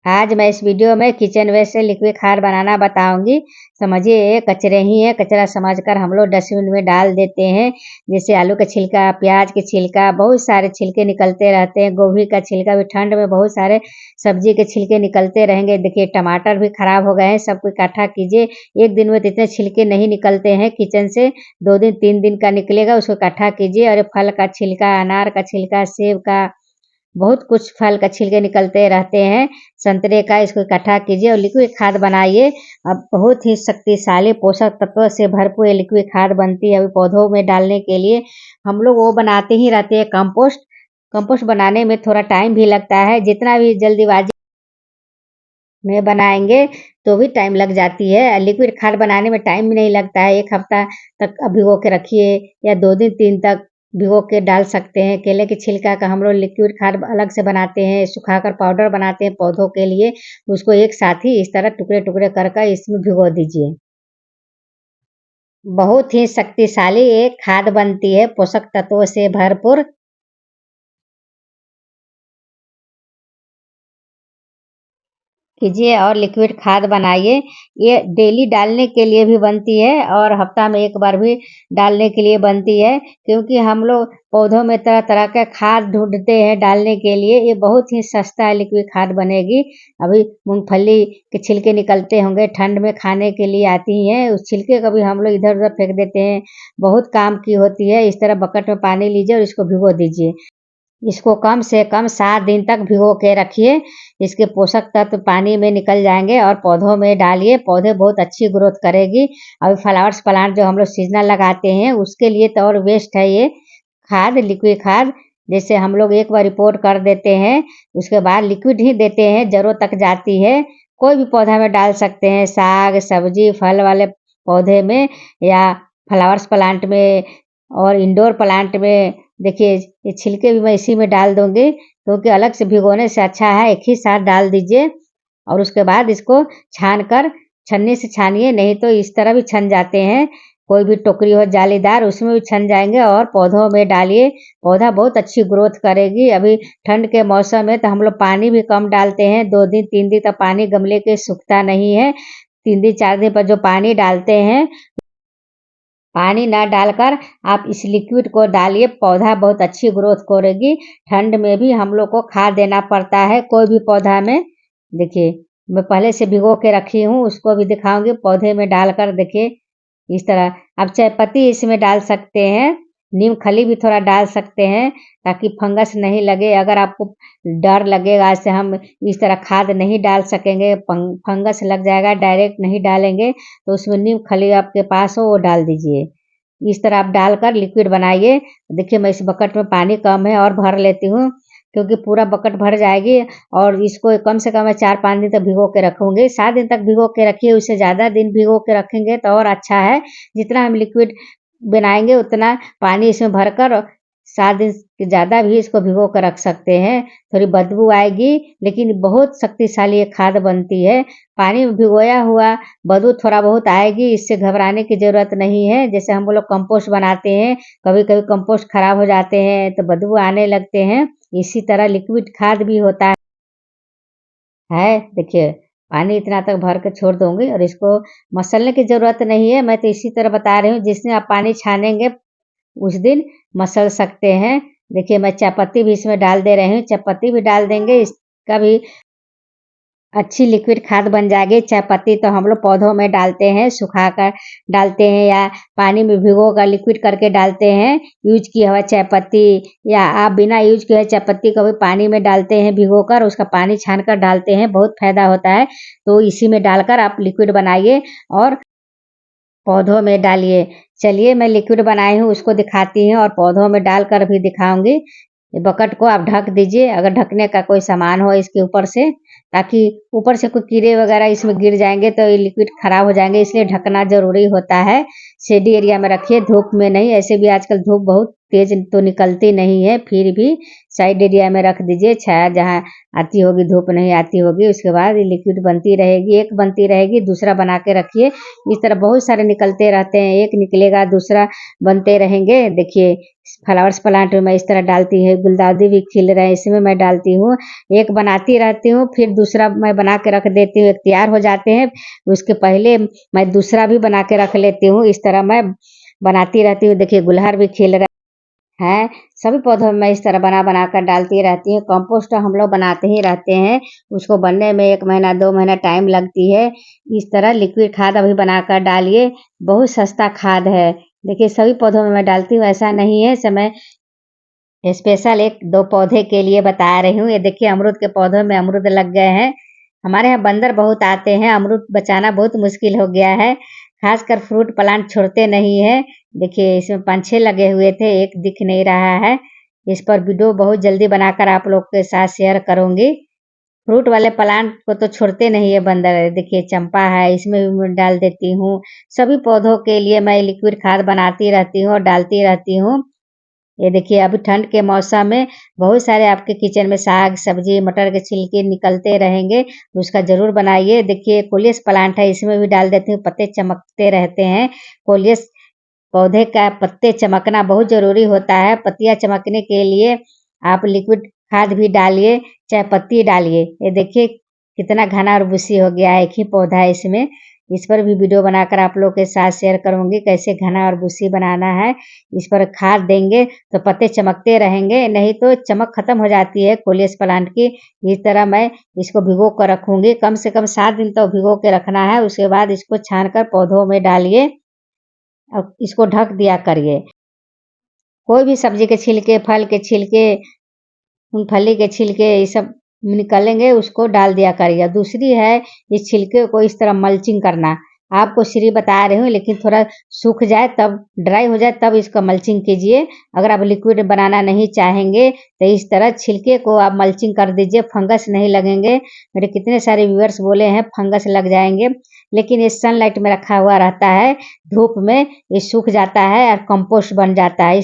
आज मैं इस वीडियो में किचन वेस्ट से लिक्विड खाद बनाना बताऊंगी। समझिए ये कचरे ही है, कचरा समझकर हम लोग डस्टबिन में डाल देते हैं। जैसे आलू का छिलका, प्याज के छिलका, बहुत सारे छिलके निकलते रहते हैं। गोभी का छिलका भी, ठंड में बहुत सारे सब्जी के छिलके निकलते रहेंगे। देखिए टमाटर भी खराब हो गए हैं, सबको इकट्ठा कीजिए। एक दिन में तो इतने छिलके नहीं निकलते हैं किचन से, 2 दिन 3 दिन का निकलेगा, उसको इकट्ठा कीजिए। और फल का छिलका, अनार का छिलका, सेब का, बहुत कुछ फल का छिलके निकलते रहते हैं, संतरे का, इसको इकट्ठा कीजिए और लिक्विड खाद बनाइए। अब बहुत ही शक्तिशाली पोषक तत्वों से भरपूर ये लिक्विड खाद बनती है। अभी पौधों में डालने के लिए हम लोग वो बनाते ही रहते हैं कंपोस्ट। कंपोस्ट बनाने में थोड़ा टाइम भी लगता है, जितना भी जल्दीबाजी में बनाएंगे तो भी टाइम लग जाती है। लिक्विड खाद बनाने में टाइम भी नहीं लगता है। 1 हफ्ता तक भिगो के रखिए या 2 दिन 3 तक भिगो के डाल सकते हैं। केले के छिलका का हम लोग लिक्विड खाद अलग से बनाते हैं, सुखाकर पाउडर बनाते हैं पौधों के लिए। उसको एक साथ ही इस तरह टुकड़े टुकड़े कर कर इसमें भिगो दीजिए। बहुत ही शक्तिशाली एक खाद बनती है, पोषक तत्वों से भरपूर। कीजिए और लिक्विड खाद बनाइए। ये डेली डालने के लिए भी बनती है और हफ्ता में 1 बार भी डालने के लिए बनती है, क्योंकि हम लोग पौधों में तरह तरह के खाद ढूंढते हैं डालने के लिए। ये बहुत ही सस्ता लिक्विड खाद बनेगी। अभी मूंगफली के छिलके निकलते होंगे, ठंड में खाने के लिए आती हैं, उस छिलके को भी हम लोग इधर उधर फेंक देते हैं, बहुत काम की होती है। इस तरह बकेट में पानी लीजिए और इसको भिगो दीजिए। इसको कम से कम 7 दिन तक भिगो के रखिए। इसके पोषक तत्व पानी में निकल जाएंगे और पौधों में डालिए, पौधे बहुत अच्छी ग्रोथ करेगी। अभी फ्लावर्स प्लांट जो हम लोग सीजनल लगाते हैं उसके लिए तो और बेस्ट है ये खाद, लिक्विड खाद। जैसे हम लोग एक बार रिपोर्ट कर देते हैं, उसके बाद लिक्विड ही देते हैं, जड़ों तक जाती है। कोई भी पौधा में डाल सकते हैं, साग सब्जी फल वाले पौधे में या फ्लावर्स प्लांट में और इंडोर प्लांट में। देखिए ये छिलके भी मैं इसी में डाल दूंगी, क्योंकि अलग से भिगोने से अच्छा है एक ही साथ डाल दीजिए। और उसके बाद इसको छान कर, छन्नी से छानिए, नहीं तो इस तरह भी छन जाते हैं। कोई भी टोकरी हो जालीदार, उसमें भी छन जाएंगे और पौधों में डालिए। पौधा बहुत अच्छी ग्रोथ करेगी। अभी ठंड के मौसम में तो हम लोग पानी भी कम डालते हैं, 2 दिन 3 दिन तक पानी गमले के सूखता नहीं है। 3 दिन 4 दिन पर जो पानी डालते हैं, पानी ना डालकर आप इस लिक्विड को डालिए, पौधा बहुत अच्छी ग्रोथ करेगी। ठंड में भी हम लोग को खाद देना पड़ता है कोई भी पौधा में। देखिए मैं पहले से भिगो के रखी हूँ, उसको भी दिखाऊंगी पौधे में डालकर। देखिए इस तरह आप चाय पत्ती इसमें डाल सकते हैं, नीम खली भी थोड़ा डाल सकते हैं, ताकि फंगस नहीं लगे। अगर आपको डर लगेगा ऐसे हम इस तरह खाद नहीं डाल सकेंगे, फंगस लग जाएगा, डायरेक्ट नहीं डालेंगे, तो उसमें नीम खली आपके पास हो वो डाल दीजिए। इस तरह आप डालकर लिक्विड बनाइए। देखिए मैं इस बकेट में पानी कम है और भर लेती हूँ, क्योंकि पूरा बकेट भर जाएगी। और इसको कम से कम मैं 4-5 दिन तक भिगो के रखूंगी। 7 दिन तक भिगो के रखिए, उससे ज़्यादा दिन भिगो के रखेंगे तो और अच्छा है। जितना हम लिक्विड बनाएंगे उतना पानी इसमें भरकर 7 दिन से ज़्यादा भी इसको भिगो कर रख सकते हैं। थोड़ी बदबू आएगी, लेकिन बहुत शक्तिशाली ये खाद बनती है। पानी में भिगोया हुआ बदबू थोड़ा बहुत आएगी, इससे घबराने की ज़रूरत नहीं है। जैसे हम लोग कंपोस्ट बनाते हैं, कभी कभी कंपोस्ट खराब हो जाते हैं तो बदबू आने लगते हैं, इसी तरह लिक्विड खाद भी होता है। देखिए पानी इतना तक भर के छोड़ दूंगी और इसको मसलने की ज़रूरत नहीं है। मैं तो इसी तरह बता रही हूँ, जिस दिन आप पानी छानेंगे उस दिन मसल सकते हैं। देखिए मैं चाय पत्ती भी इसमें डाल दे रही हूँ, चाय पत्ती भी डाल देंगे, इसका भी अच्छी लिक्विड खाद बन जाएगी। चाय पत्ती तो हम लोग पौधों में डालते हैं, सुखाकर डालते हैं या पानी में भिगोकर लिक्विड करके डालते हैं। यूज किया हुआ चाय पत्ती या आप बिना यूज किए हुए चाय पत्ती को भी पानी में डालते हैं भिगोकर, उसका पानी छानकर डालते हैं, बहुत फायदा होता है। तो इसी में डालकर आप लिक्विड बनाइए और पौधों में डालिए। चलिए मैं लिक्विड बनाई हूँ उसको दिखाती हूँ और पौधों में डालकर भी दिखाऊंगी। ये बकेट को आप ढक दीजिए, अगर ढकने का कोई सामान हो इसके ऊपर से, ताकि ऊपर से कोई कीड़े वगैरह इसमें गिर जाएंगे तो ये लिक्विड खराब हो जाएंगे, इसलिए ढकना जरूरी होता है। शेडी एरिया में रखिए, धूप में नहीं। ऐसे भी आजकल धूप बहुत तेज तो निकलती नहीं है, फिर भी साइड एरिया में रख दीजिए, छाया जहाँ आती होगी, धूप नहीं आती होगी। उसके बाद ये लिक्विड बनती रहेगी, एक बनती रहेगी, दूसरा बना के रखिए। इस तरह बहुत सारे निकलते रहते हैं, एक निकलेगा दूसरा बनते रहेंगे। देखिए फ्लावर्स प्लांट में मैं इस तरह डालती है, गुलदाउदी भी खिल रहे हैं, इसमें मैं डालती हूँ। एक बनाती रहती हूँ, फिर दूसरा मैं बना के रख देती हूँ। एक तैयार हो जाते हैं, उसके पहले मैं दूसरा भी बना के रख लेती हूँ। इस तरह मैं बनाती रहती हूँ। देखिए गुलहर भी खिल रहा है। सभी पौधों में मैं इस तरह बना बना कर डालती रहती हूँ। कंपोस्ट हम लोग बनाते ही रहते हैं, उसको बनने में 1 महीना 2 महीना टाइम लगती है। इस तरह लिक्विड खाद अभी बनाकर डालिए, बहुत सस्ता खाद है। देखिए सभी पौधों में मैं डालती हूँ, ऐसा नहीं है। समय स्पेशल 1-2 पौधे के लिए बता रही हूँ। ये देखिए अमरूद के पौधों में अमरूद लग गए हैं। हमारे यहाँ बंदर बहुत आते हैं, अमरूद बचाना बहुत मुश्किल हो गया है। खासकर फ्रूट प्लांट छोड़ते नहीं है। देखिए इसमें 5-6 लगे हुए थे, एक दिख नहीं रहा है। इस पर वीडियो बहुत जल्दी बनाकर आप लोग के साथ शेयर करूंगी। फ्रूट वाले प्लांट को तो छोड़ते नहीं है बंदर। देखिए चंपा है, इसमें भी मैं डाल देती हूँ। सभी पौधों के लिए मैं लिक्विड खाद बनाती रहती हूँ और डालती रहती हूँ। ये देखिए अभी ठंड के मौसम में बहुत सारे आपके किचन में साग सब्जी मटर के छिलके निकलते रहेंगे, उसका जरूर बनाइए। देखिए कोलियस प्लांट है, इसमें भी डाल देती हूँ, पत्ते चमकते रहते हैं। कोलियस पौधे का पत्ते चमकना बहुत जरूरी होता है। पत्तियां चमकने के लिए आप लिक्विड खाद भी डालिए, चाहे पत्ती डालिए। ये देखिए कितना घना और बुसी हो गया है, एक ही पौधा है इसमें। इस पर भी वीडियो बनाकर आप लोग के साथ शेयर करूंगी, कैसे घना और बुसी बनाना है। इस पर खाद देंगे तो पत्ते चमकते रहेंगे, नहीं तो चमक खत्म हो जाती है कोलियस प्लांट की। इस तरह मैं इसको भिगो कर रखूंगी, कम से कम 7 दिन तो भिगो के रखना है। उसके बाद इसको छान कर पौधों में डालिए और इसको ढक दिया करिए। कोई भी सब्जी के छिलके, फल के छिलके, मूंगफली के छिलके ये सब निकलेंगे, उसको डाल दिया करिए। दूसरी है इस छिलके को इस तरह मल्चिंग करना। आपको सीढ़ी बता रही हूँ, लेकिन थोड़ा सूख जाए तब, ड्राई हो जाए तब इसका मल्चिंग कीजिए। अगर आप लिक्विड बनाना नहीं चाहेंगे तो इस तरह छिलके को आप मल्चिंग कर दीजिए, फंगस नहीं लगेंगे। मेरे कितने सारे व्यूअर्स बोले हैं फंगस लग जाएंगे, लेकिन ये सनलाइट में रखा हुआ रहता है, धूप में ये सूख जाता है और कंपोस्ट बन जाता है।